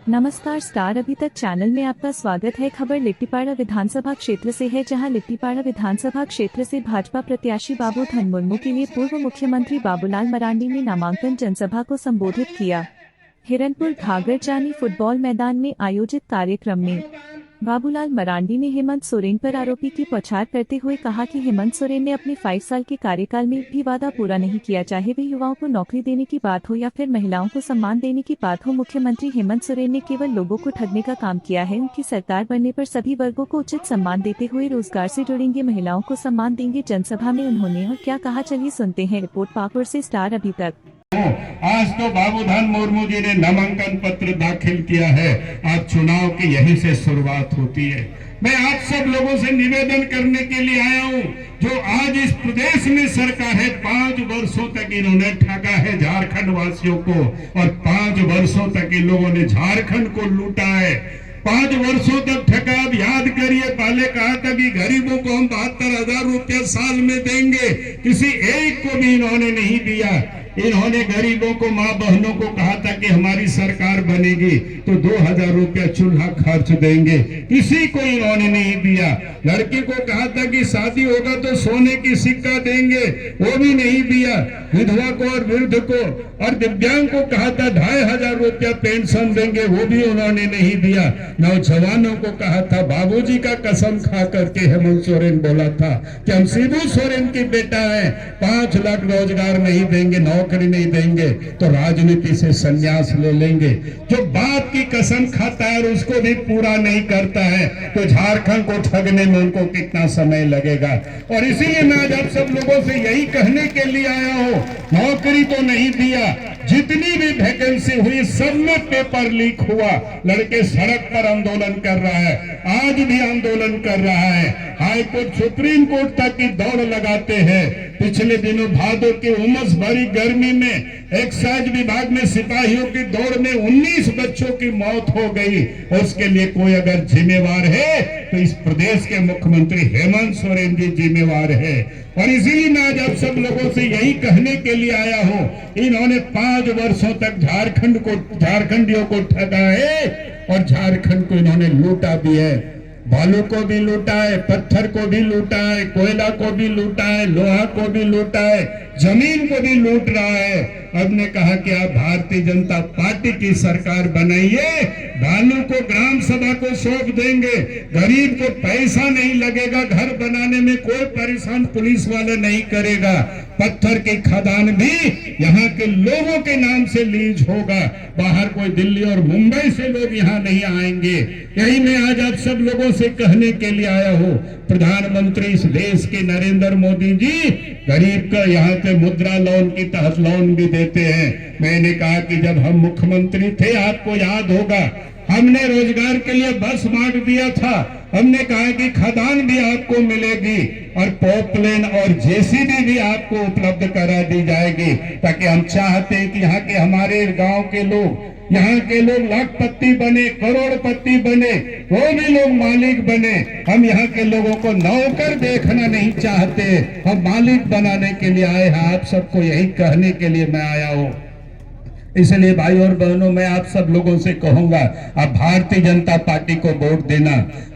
नमस्कार स्टार अभी तक चैनल में आपका स्वागत है। खबर लिट्टीपाड़ा विधानसभा क्षेत्र से है, जहां लिट्टीपाड़ा विधानसभा क्षेत्र से भाजपा प्रत्याशी बाबूधन मुर्मू के लिए पूर्व मुख्यमंत्री बाबूलाल मरांडी ने नामांकन जनसभा को संबोधित किया। हिरनपुर घाघर जानी फुटबॉल मैदान में आयोजित कार्यक्रम में बाबूलाल मरांडी ने हेमंत सोरेन पर आरोपी की पौछार करते हुए कहा कि हेमंत सोरेन ने अपने 5 साल के कार्यकाल में भी वादा पूरा नहीं किया, चाहे वे युवाओं को नौकरी देने की बात हो या फिर महिलाओं को सम्मान देने की बात हो। मुख्यमंत्री हेमंत सोरेन ने केवल लोगों को ठगने का काम किया है। उनकी सरकार बनने पर सभी वर्गों को उचित सम्मान देते हुए रोजगार से जुड़ेंगे, महिलाओं को सम्मान देंगे। जनसभा में उन्होंने और क्या कहा, चलिए सुनते हैं। रिपोर्ट पाकुड़ से स्टार अभी तक। आज तो बाबूधन मुर्मू जी ने नामांकन पत्र दाखिल किया है। आज चुनाव की यहीं से शुरुआत होती है। मैं आप सब लोगों से निवेदन करने के लिए आया हूं, जो आज इस प्रदेश में सरकार है, 5 वर्षों तक इन्होंने ठगा है झारखंड वासियों को, और 5 वर्षों तक इन लोगों ने झारखंड को लूटा है। 5 वर्षों तक ठगा। अब याद करिए, पहले कहा था कि गरीबों को हम 72,000 रुपया साल में देंगे, किसी एक को भी इन्होंने नहीं दिया। इन्होंने गरीबों को, माँ बहनों को कहा था कि हमारी सरकार बनेगी तो 2,000 रुपया चूल्हा खर्च देंगे, किसी को इन्होंने नहीं दिया। लड़की को कहा था कि शादी होगा तो सोने की सिक्का देंगे, वो भी नहीं दिया। विधवा को और वृद्ध को और दिव्यांग को कहा था 2,500 रुपया पेंशन देंगे, वो भी उन्होंने नहीं दिया। नौजवानों को कहा था, बाबूजी का कसम खा करके हेमंत सोरेन बोला था कि हम शिबू सोरेन की बेटा है, 5 लाख रोजगार नहीं देंगे, नौकरी नहीं देंगे तो राजनीति से संन्यास ले लेंगे। जो बात की कसम खाता है और उसको भी पूरा नहीं करता है, तो झारखंड को ठगने में उनको कितना समय लगेगा। और इसीलिए मैं आज आप सब लोगों से यही कहने के लिए आया हूं, नौकरी तो नहीं दिया, जितनी भी वैकेंसी हुई सब में पेपर लीक हुआ। लड़के सड़क पर आंदोलन कर रहा है, आज भी आंदोलन कर रहा है। हाई कोर्ट, सुप्रीम कोर्ट तक की दौड़ लगाते हैं। पिछले दिनों भादों की उमस भरी गर्मी में एक्साइज विभाग में सिपाहियों की दौड़ में 19 बच्चों की मौत हो गई। उसके लिए कोई अगर जिम्मेवार है तो इस प्रदेश के मुख्यमंत्री हेमंत सोरेन जी जिम्मेवार है। और इसीलिए मैं आज आप सब लोगों से यही कहने के लिए आया हूं, इन्होंने 5 वर्षों तक झारखंडियों को ठगा है और झारखंड को इन्होंने लूटा भी है। बालू को भी लूटा है, पत्थर को भी लूटा है, कोयला को भी लूटा है, लोहा को भी लूटा है, जमीन को भी लूट रहा है। अब ने कहा कि आप भारतीय जनता पार्टी की सरकार बनाइए, बालू को ग्राम सभा को सौंप देंगे, गरीब को पैसा नहीं लगेगा, घर बनाने में कोई परेशान पुलिस वाला नहीं करेगा, पत्थर की खदान भी यहाँ के लोगों के नाम से लीज होगा, बाहर कोई दिल्ली और मुंबई से लोग यहाँ नहीं आएंगे। यही मैं आज आप सब लोगों से कहने के लिए आया हूँ। प्रधानमंत्री इस देश के नरेंद्र मोदी जी गरीब का यहाँ पे मुद्रा लोन की तहत लोन भी देते हैं। मैंने कहा कि जब हम मुख्यमंत्री थे, आपको याद होगा, हमने रोजगार के लिए बस बांट दिया था। हमने कहा कि खदान भी आपको मिलेगी और पॉपलेन और जेसीबी भी आपको उपलब्ध करा दी जाएगी, ताकि हम चाहते हैं कि यहाँ के हमारे गांव के लोग, यहाँ के लोग लाखपति बने, करोड़पति बने, वो भी लोग मालिक बने। हम यहाँ के लोगों को नौकर देखना नहीं चाहते, हम मालिक बनाने के लिए आए हैं। आप सबको यही कहने के लिए मैं आया हूँ। इसलिए भाई और बहनों, मैं आप सब लोगों से कहूंगा, आप भारतीय जनता पार्टी को वोट देना,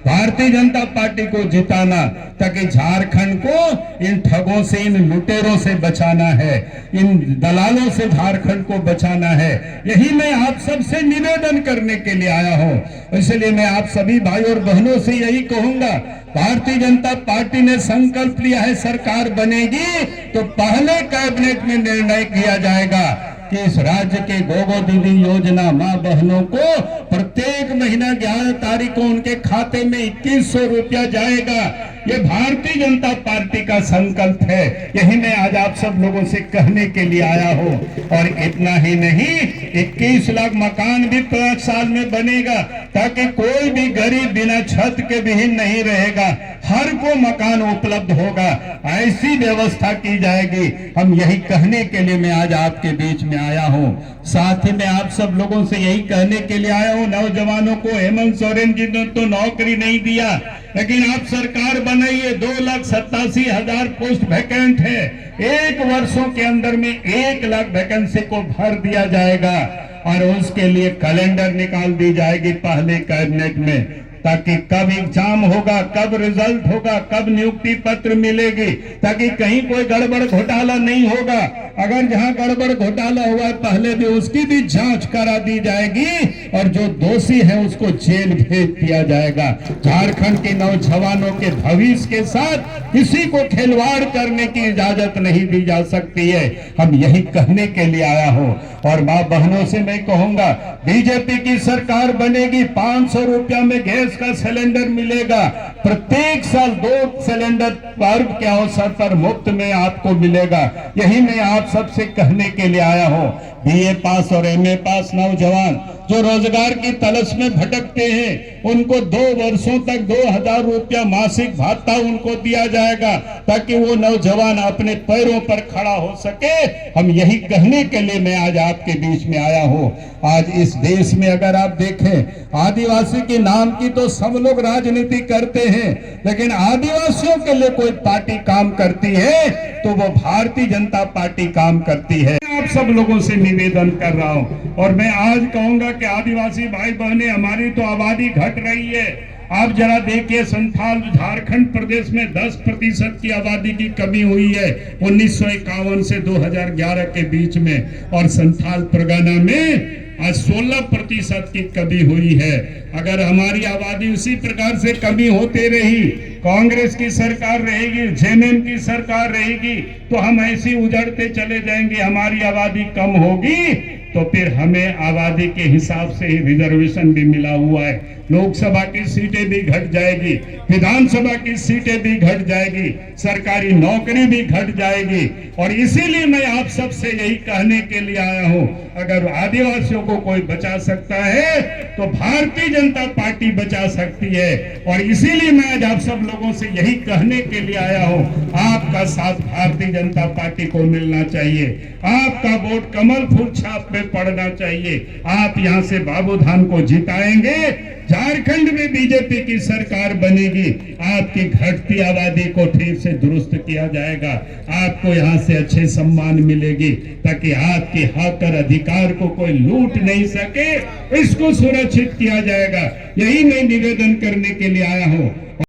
भारतीय जनता पार्टी को जिताना, ताकि झारखंड को इन ठगों से, इन लुटेरों से बचाना है, इन दलालों से झारखंड को बचाना है। यही मैं आप सबसे निवेदन करने के लिए आया हूं। इसलिए मैं आप सभी भाई और बहनों से यही कहूंगा, भारतीय जनता पार्टी ने संकल्प लिया है, सरकार बनेगी तो पहले कैबिनेट में निर्णय किया जाएगा कि इस राज्य के गोगो दीदी योजना मां बहनों को प्रत्येक महीना 11 तारीख को उनके खाते में 2100 रुपया जाएगा। ये भारतीय जनता पार्टी का संकल्प है। यही मैं आज आप सब लोगों से कहने के लिए आया हूं। और इतना ही नहीं, 21 लाख मकान भी 5 साल में बनेगा, ताकि कोई भी गरीब बिना छत के विहीन नहीं रहेगा, हर को मकान उपलब्ध होगा, ऐसी व्यवस्था की जाएगी। हम यही कहने के लिए मैं आज आपके बीच में आया हूं। साथ ही मैं आप सब लोगों से यही कहने के लिए आया हूं, नौजवानों को हेमंत सोरेन जी ने तो नौकरी नहीं दिया, लेकिन आप सरकार बनाइए। 2,87,000 पोस्ट वैकेंट है, 1 वर्षों के अंदर में 1 लाख वैकेंसी को भर दिया जाएगा। और उसके लिए कैलेंडर निकाल दी जाएगी पहले कैबिनेट में, ताकि कब एग्जाम होगा, कब रिजल्ट होगा, कब नियुक्ति पत्र मिलेगी, ताकि कहीं कोई गड़बड़ घोटाला नहीं होगा। अगर जहां गड़बड़ घोटाला हुआ है पहले भी उसकी भी जांच करा दी जाएगी और जो दोषी है उसको जेल भेज दिया जाएगा। झारखंड के नौजवानों के भविष्य के साथ किसी को खिलवाड़ करने की इजाजत नहीं दी जा सकती है। हम यही कहने के लिए आया हूं और मां बहनों से मैं कहूंगा, बीजेपी की सरकार बनेगी, 500 रुपया में गैस का सिलेंडर मिलेगा, प्रत्येक साल 2 सिलेंडर पर्व के अवसर पर मुफ्त में आपको मिलेगा। यही मैं आप सबसे कहने के लिए आया हूं। बीए पास और एमए पास नौजवान जो रोजगार की तलाश में भटकते हैं उनको 2 वर्षों तक 2000 रुपया मासिक भत्ता उनको दिया जाएगा, ताकि वो नौजवान अपने पैरों पर खड़ा हो सके। हम यही कहने के लिए मैं आज आपके बीच में आया हूं। आज इस देश में अगर आप देखें, आदिवासी के नाम की तो सब लोग राजनीति करते हैं, लेकिन आदिवासियों के लिए कोई पार्टी काम करती है तो वो भारतीय जनता पार्टी काम करती है। आप सब लोगों से निवेदन कर रहा हूं और मैं आज कहूंगा कि आदिवासी भाई बहनें, हमारी तो आबादी घट रही है। आप जरा देखिए, संथाल झारखंड प्रदेश में 10% की आबादी की कमी हुई है 1951 से 2011 के बीच में, और संथाल परगना में आज 16% की कमी हुई है। अगर हमारी आबादी उसी प्रकार से कमी होते रही, कांग्रेस की सरकार रहेगी, जेएमएम की सरकार रहेगी, तो हम ऐसी उजड़ते चले जाएंगे। हमारी आबादी कम होगी तो फिर हमें आबादी के हिसाब से ही रिजर्वेशन भी मिला हुआ है, लोकसभा की सीटें भी घट जाएगी, विधानसभा की सीटें भी घट जाएगी, सरकारी नौकरी भी घट जाएगी। और इसीलिए मैं आप सबसे यही कहने के लिए आया हूं, अगर आदिवासियों को कोई बचा सकता है तो भारतीय जनता पार्टी बचा सकती है। और इसीलिए मैं आज आप सब लोगों से यही कहने के लिए आया हूं, आपका साथ भारतीय जनता पार्टी को मिलना चाहिए, आपका वोट कमल फूल छाप में पड़ना चाहिए। आप यहां से बाबूधान को जिताएंगे, झारखंड में बीजेपी की सरकार बनेगी, आपकी घटती आबादी को ठीक से दुरुस्त किया जाएगा, आपको यहां से अच्छे सम्मान मिलेगी, ताकि आपके हक और अधिकार को कोई लूट नहीं सके, इसको सुरक्षित किया जाएगा। यही मैं निवेदन करने के लिए आया हूं।